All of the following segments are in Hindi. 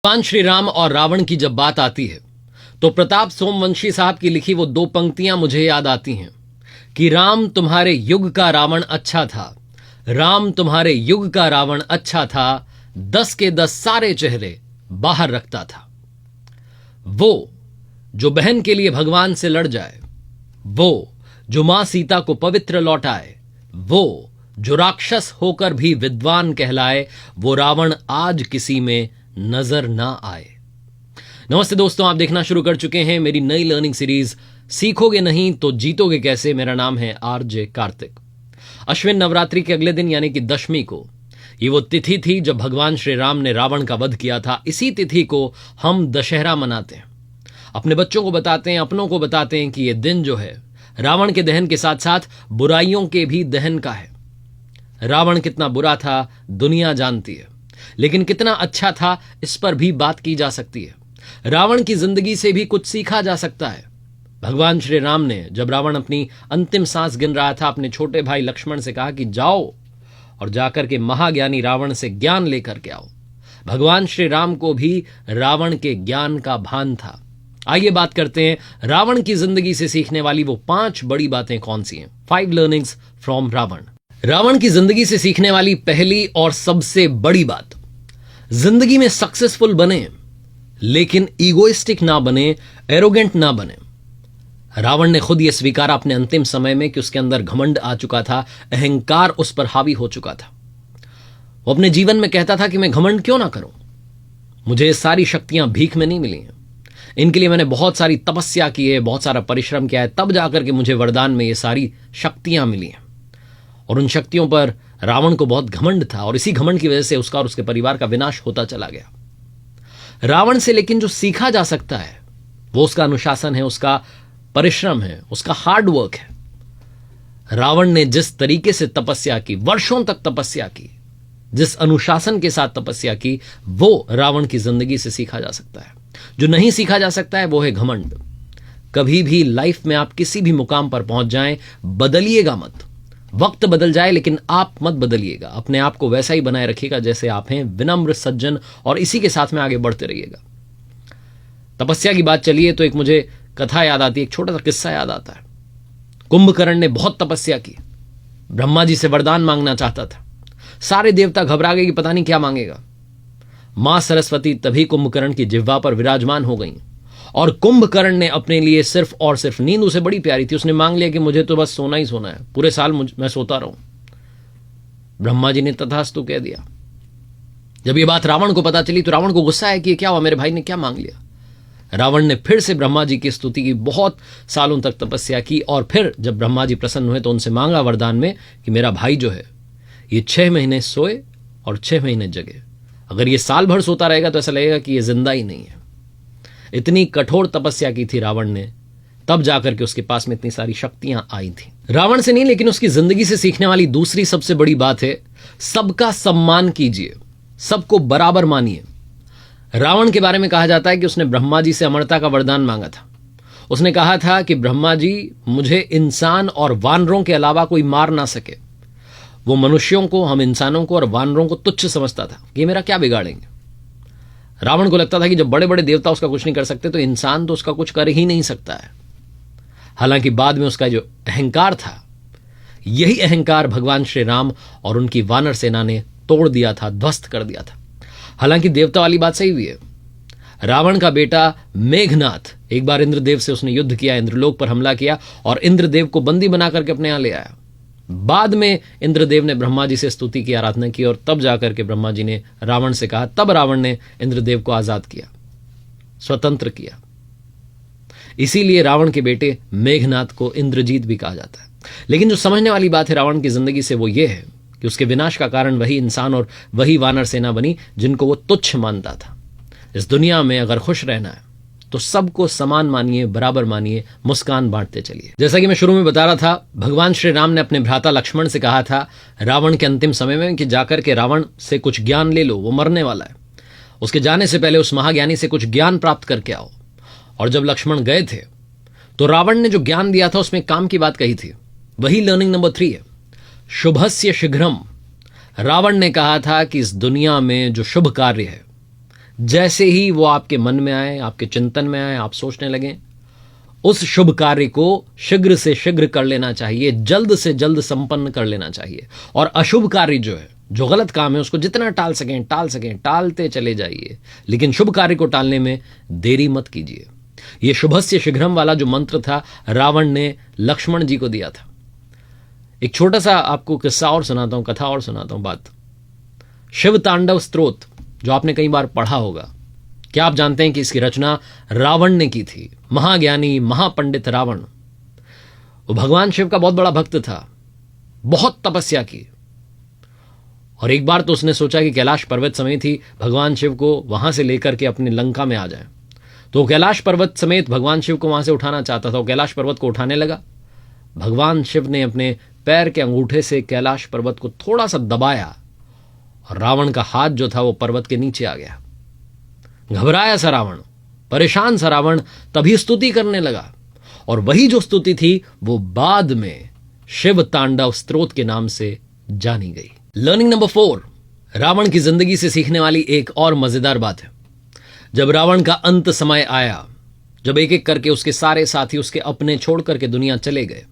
भगवान श्री राम और रावण की जब बात आती है तो प्रताप सोमवंशी साहब की लिखी वो दो पंक्तियां मुझे याद आती हैं कि राम तुम्हारे युग का रावण अच्छा था, राम तुम्हारे युग का रावण अच्छा था, 10 के 10 सारे चेहरे बाहर रखता था। वो जो बहन के लिए भगवान से लड़ जाए, वो जो मां सीता को पवित्र लौटाए, वो जो राक्षस होकर भी विद्वान कहलाए, वो रावण आज किसी में नजर ना आए। नमस्ते दोस्तों, आप देखना शुरू कर चुके हैं मेरी नई लर्निंग सीरीज सीखोगे नहीं तो जीतोगे कैसे। मेरा नाम है आरजे कार्तिक। अश्विन नवरात्रि के अगले दिन यानी कि दशमी को, ये वो तिथि थी जब भगवान श्री राम ने रावण का वध किया था। इसी तिथि को हम दशहरा मनाते हैं, अपने बच्चों को बताते हैं, अपनों को बताते हैं कि ये दिन जो है रावण के दहन के साथ साथ बुराइयों के भी दहन का है। रावण कितना बुरा था दुनिया जानती है, लेकिन कितना अच्छा था इस पर भी बात की जा सकती है। रावण की जिंदगी से भी कुछ सीखा जा सकता है। भगवान श्री राम ने जब रावण अपनी अंतिम सांस गिन रहा था, अपने छोटे भाई लक्ष्मण से कहा कि जाओ और जाकर के महाज्ञानी रावण से ज्ञान लेकर के आओ। भगवान श्री राम को भी रावण के ज्ञान का भान था। आइए बात करते हैं रावण की जिंदगी से सीखने वाली वो 5 बड़ी बातें कौन सी हैं। 5 लर्निंग्स फ्रॉम रावण। रावण की जिंदगी से सीखने वाली पहली और सबसे बड़ी बात, जिंदगी में सक्सेसफुल बने लेकिन ईगोइस्टिक ना बने, एरोगेंट ना बने। रावण ने खुद यह स्वीकारा अपने अंतिम समय में कि उसके अंदर घमंड आ चुका था, अहंकार उस पर हावी हो चुका था। वो अपने जीवन में कहता था कि मैं घमंड क्यों ना करूं, मुझे ये सारी शक्तियां भीख में नहीं मिली हैं, इनके लिए मैंने बहुत सारी तपस्या की है, बहुत सारा परिश्रम किया है, तब जाकर के मुझे वरदान में ये सारी शक्तियां मिली हैं। और उन शक्तियों पर रावण को बहुत घमंड था और इसी घमंड की वजह से उसका और उसके परिवार का विनाश होता चला गया। रावण से लेकिन जो सीखा जा सकता है वो उसका अनुशासन है, उसका परिश्रम है, उसका हार्ड वर्क है। रावण ने जिस तरीके से तपस्या की, वर्षों तक तपस्या की, जिस अनुशासन के साथ तपस्या की, वो रावण की जिंदगी से सीखा जा सकता है। जो नहीं सीखा जा सकता है वो है घमंड। कभी भी लाइफ में आप किसी भी मुकाम पर पहुंच जाएं, बदलिएगा मत। वक्त बदल जाए लेकिन आप मत बदलिएगा, अपने आप को वैसा ही बनाए रखिएगा जैसे आप हैं, विनम्र सज्जन, और इसी के साथ में आगे बढ़ते रहिएगा। तपस्या की बात चलिए तो एक मुझे कथा याद आती है, एक छोटा सा किस्सा याद आता है। कुंभकर्ण ने बहुत तपस्या की, ब्रह्मा जी से वरदान मांगना चाहता था। सारे देवता घबरा गए कि पता नहीं क्या मांगेगा। मां सरस्वती तभी कुंभकर्ण की जिह्वा पर विराजमान हो गई और कुंभकर्ण ने अपने लिए सिर्फ और सिर्फ, नींद उसे बड़ी प्यारी थी, उसने मांग लिया कि मुझे तो बस सोना ही सोना है, पूरे साल मैं सोता रहूं। ब्रह्मा जी ने तथास्तु कह दिया। जब ये बात रावण को पता चली तो रावण को गुस्सा है कि क्या हुआ, मेरे भाई ने क्या मांग लिया। रावण ने फिर से ब्रह्मा जी की स्तुति की, बहुत सालों तक तपस्या की, और फिर जब ब्रह्मा जी प्रसन्न हुए तो उनसे मांगा वरदान में कि मेरा भाई जो है ये 6 महीने सोए और 6 महीने जगे। अगर ये साल भर सोता रहेगा तो ऐसा लगेगा कि ये जिंदा ही नहीं है। इतनी कठोर तपस्या की थी रावण ने, तब जाकर के उसके पास में इतनी सारी शक्तियां आई थी। रावण से नहीं लेकिन उसकी जिंदगी से सीखने वाली दूसरी सबसे बड़ी बात है, सबका सम्मान कीजिए, सबको बराबर मानिए। रावण के बारे में कहा जाता है कि उसने ब्रह्मा जी से अमरता का वरदान मांगा था। उसने कहा था कि ब्रह्मा जी, मुझे इंसान और वानरों के अलावा कोई मार ना सके। वो मनुष्यों को, हम इंसानों को और वानरों को तुच्छ समझता था, ये मेरा क्या बिगाड़ेंगे। रावण को लगता था कि जब बड़े बड़े देवता उसका कुछ नहीं कर सकते तो इंसान तो उसका कुछ कर ही नहीं सकता है। हालांकि बाद में उसका जो अहंकार था, यही अहंकार भगवान श्री राम और उनकी वानर सेना ने तोड़ दिया था, ध्वस्त कर दिया था। हालांकि देवता वाली बात सही हुई है। रावण का बेटा मेघनाथ एक बार इंद्रदेव से उसने युद्ध किया, इंद्रलोक पर हमला किया और इंद्रदेव को बंदी बना करके अपने यहां ले आया। बाद में इंद्रदेव ने ब्रह्मा जी से स्तुति की, आराधना की, और तब जाकर के ब्रह्मा जी ने रावण से कहा, तब रावण ने इंद्रदेव को आजाद किया, स्वतंत्र किया। इसीलिए रावण के बेटे मेघनाथ को इंद्रजीत भी कहा जाता है। लेकिन जो समझने वाली बात है रावण की जिंदगी से वो ये है कि उसके विनाश का कारण वही इंसान और वही वानर सेना बनी जिनको वो तुच्छ मानता था। इस दुनिया में अगर खुश रहना है तो सबको समान मानिए, बराबर मानिए, मुस्कान बांटते चलिए। जैसा कि मैं शुरू में बता रहा था, भगवान श्री राम ने अपने भ्राता लक्ष्मण से कहा था रावण के अंतिम समय में कि जाकर के रावण से कुछ ज्ञान ले लो, वो मरने वाला है। उसके जाने से पहले उस महाज्ञानी से कुछ ज्ञान प्राप्त करके आओ। और जब लक्ष्मण गए थे तो रावण ने जो ज्ञान दिया था उसमें काम की बात कही थी। वही लर्निंग नंबर 3 है, शुभस्य शीघ्रम। रावण ने कहा था कि इस दुनिया में जो शुभ कार्य है, जैसे ही वो आपके मन में आए, आपके चिंतन में आए, आप सोचने लगें, उस शुभ कार्य को शीघ्र से शीघ्र कर लेना चाहिए, जल्द से जल्द संपन्न कर लेना चाहिए। और अशुभ कार्य जो है, जो गलत काम है, उसको जितना टाल सकें टालते चले जाइए, लेकिन शुभ कार्य को टालने में देरी मत कीजिए। ये शुभस्य शीघ्रम वाला जो मंत्र था, रावण ने लक्ष्मण जी को दिया था। एक छोटा सा आपको किस्सा और सुनाता हूं, कथा और सुनाता हूं बात। शिव तांडव स्तोत्र जो आपने कई बार पढ़ा होगा, क्या आप जानते हैं कि इसकी रचना रावण ने की थी? महाज्ञानी महापंडित रावण, वो भगवान शिव का बहुत बड़ा भक्त था, बहुत तपस्या की, और एक बार तो उसने सोचा कि कैलाश पर्वत समेत ही भगवान शिव को वहां से लेकर के अपनी लंका में आ जाए। तो कैलाश पर्वत समेत भगवान शिव को वहां से उठाना चाहता था। वो कैलाश पर्वत को उठाने लगा। भगवान शिव ने अपने पैर के अंगूठे से कैलाश पर्वत को थोड़ा सा दबाया और रावण का हाथ जो था वो पर्वत के नीचे आ गया। घबराया सा रावण, परेशान सा रावण तभी स्तुति करने लगा, और वही जो स्तुति थी वो बाद में शिव तांडव स्तोत्र के नाम से जानी गई। लर्निंग नंबर 4, रावण की जिंदगी से सीखने वाली एक और मजेदार बात है। जब रावण का अंत समय आया, जब एक एक करके उसके सारे साथी उसके अपने छोड़ करके दुनिया चले गए,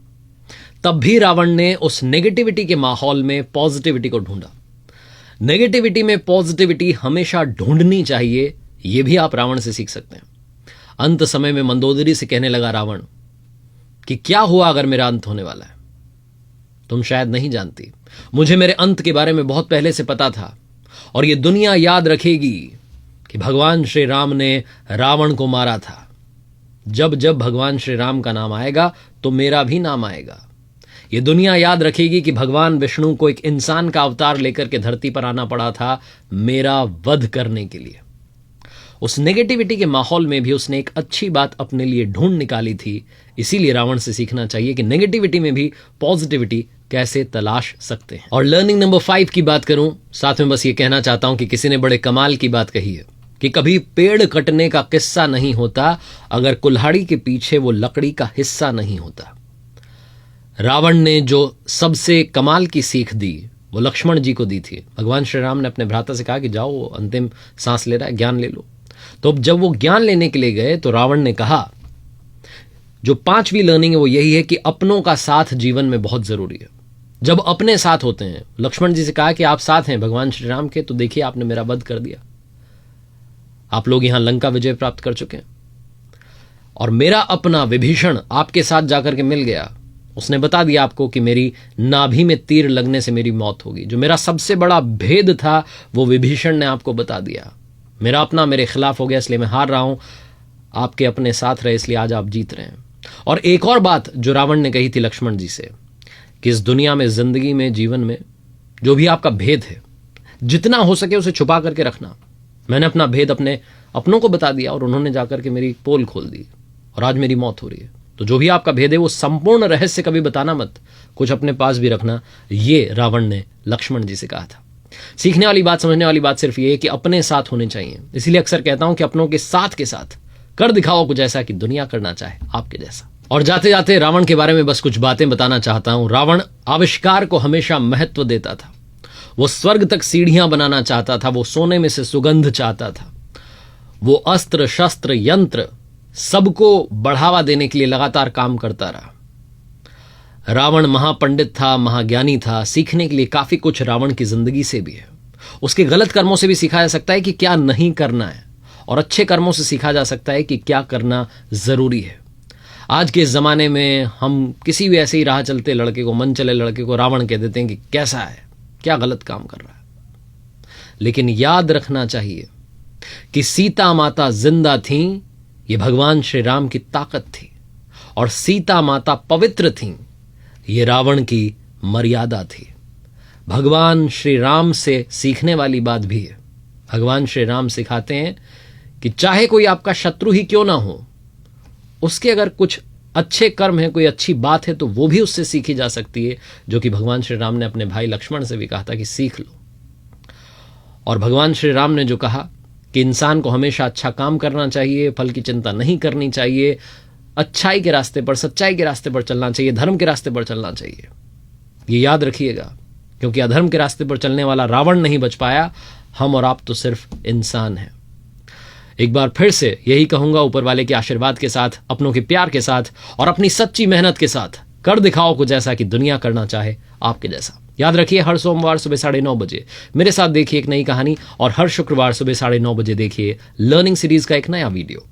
तब भी रावण ने उस नेगेटिविटी के माहौल में पॉजिटिविटी को ढूंढा। नेगेटिविटी में पॉजिटिविटी हमेशा ढूंढनी चाहिए, यह भी आप रावण से सीख सकते हैं। अंत समय में मंदोदरी से कहने लगा रावण कि क्या हुआ अगर मेरा अंत होने वाला है? तुम शायद नहीं जानती, मुझे मेरे अंत के बारे में बहुत पहले से पता था, और यह दुनिया याद रखेगी कि भगवान श्री राम ने रावण को मारा था। जब जब भगवान श्री राम का नाम आएगा तो मेरा भी नाम आएगा। यह दुनिया याद रखेगी कि भगवान विष्णु को एक इंसान का अवतार लेकर के धरती पर आना पड़ा था मेरा वध करने के लिए। उस नेगेटिविटी के माहौल में भी उसने एक अच्छी बात अपने लिए ढूंढ निकाली थी। इसीलिए रावण से सीखना चाहिए कि नेगेटिविटी में भी पॉजिटिविटी कैसे तलाश सकते हैं। और लर्निंग नंबर 5 की बात करूं, साथ में बस ये कहना चाहता हूं कि किसी ने बड़े कमाल की बात कही है कि कभी पेड़ कटने का किस्सा नहीं होता अगर कुल्हाड़ी के पीछे वो लकड़ी का हिस्सा नहीं होता। रावण ने जो सबसे कमाल की सीख दी वो लक्ष्मण जी को दी थी। भगवान श्री राम ने अपने भ्राता से कहा कि जाओ, वो अंतिम सांस ले रहा है, ज्ञान ले लो। तो जब वो ज्ञान लेने के लिए गए तो रावण ने कहा, जो 5वीं लर्निंग है वो यही है कि अपनों का साथ जीवन में बहुत जरूरी है। जब अपने साथ होते हैं, लक्ष्मण जी से कहा कि आप साथ हैं भगवान श्री राम के, तो देखिए आपने मेरा वध कर दिया, आप लोग यहां लंका विजय प्राप्त कर चुके हैं, और मेरा अपना विभीषण आपके साथ जाकर के मिल गया। उसने बता दिया आपको कि मेरी नाभि में तीर लगने से मेरी मौत होगी। जो मेरा सबसे बड़ा भेद था वो विभीषण ने आपको बता दिया। मेरा अपना मेरे खिलाफ हो गया, इसलिए मैं हार रहा हूं, आपके अपने साथ रहे इसलिए आज आप जीत रहे हैं। और एक और बात जो रावण ने कही थी लक्ष्मण जी से कि इस दुनिया में, जिंदगी में, जीवन में जो भी आपका भेद है, जितना हो सके उसे छुपा करके रखना। मैंने अपना भेद अपनों को बता दिया और उन्होंने जाकर के मेरी पोल खोल दी और आज मेरी मौत हो रही है। तो जो भी आपका भेद है वो संपूर्ण रहस्य कभी बताना मत, कुछ अपने पास भी रखना। ये रावण ने लक्ष्मण जी से कहा था। सीखने वाली बात, समझने वाली बात सिर्फ ये है कि अपने साथ होने चाहिए। इसीलिए अक्सर कहता हूं कि अपनों के साथ कर दिखाओ कुछ ऐसा कि दुनिया करना चाहे आपके जैसा। और जाते जाते रावण के बारे में बस कुछ बातें बताना चाहता हूं। रावण आविष्कार को हमेशा महत्व देता था। वो स्वर्ग तक सीढ़ियां बनाना चाहता था, वो सोने में से सुगंध चाहता था, वो अस्त्र शस्त्र यंत्र सबको बढ़ावा देने के लिए लगातार काम करता रहा। रावण महापंडित था, महाज्ञानी था। सीखने के लिए काफी कुछ रावण की जिंदगी से भी है। उसके गलत कर्मों से भी सीखा जा सकता है कि क्या नहीं करना है, और अच्छे कर्मों से सीखा जा सकता है कि क्या करना जरूरी है। आज के जमाने में हम किसी भी ऐसे ही राह चलते लड़के को, मन चले लड़के को रावण कह देते हैं कि कैसा है, क्या गलत काम कर रहा है। लेकिन याद रखना चाहिए कि सीता माता जिंदा थीं, ये भगवान श्री राम की ताकत थी, और सीता माता पवित्र थीं, ये रावण की मर्यादा थी। भगवान श्री राम से सीखने वाली बात भी है। भगवान श्री राम सिखाते हैं कि चाहे कोई आपका शत्रु ही क्यों ना हो, उसके अगर कुछ अच्छे कर्म है, कोई अच्छी बात है, तो वो भी उससे सीखी जा सकती है, जो कि भगवान श्री राम ने अपने भाई लक्ष्मण से भी कहा था कि सीख लो। और भगवान श्री राम ने जो कहा कि इंसान को हमेशा अच्छा काम करना चाहिए, फल की चिंता नहीं करनी चाहिए, अच्छाई के रास्ते पर, सच्चाई के रास्ते पर चलना चाहिए, धर्म के रास्ते पर चलना चाहिए, ये याद रखिएगा। क्योंकि अधर्म के रास्ते पर चलने वाला रावण नहीं बच पाया, हम और आप तो सिर्फ इंसान हैं। एक बार फिर से यही कहूंगा, ऊपर वाले के आशीर्वाद के साथ, अपनों के प्यार के साथ और अपनी सच्ची मेहनत के साथ कर दिखाओ कुछ ऐसा कि दुनिया करना चाहे आपके जैसा। याद रखिए, हर सोमवार सुबह 9:30 बजे मेरे साथ देखिए एक नई कहानी, और हर शुक्रवार सुबह 9:30 बजे देखिए लर्निंग सीरीज का एक नया वीडियो।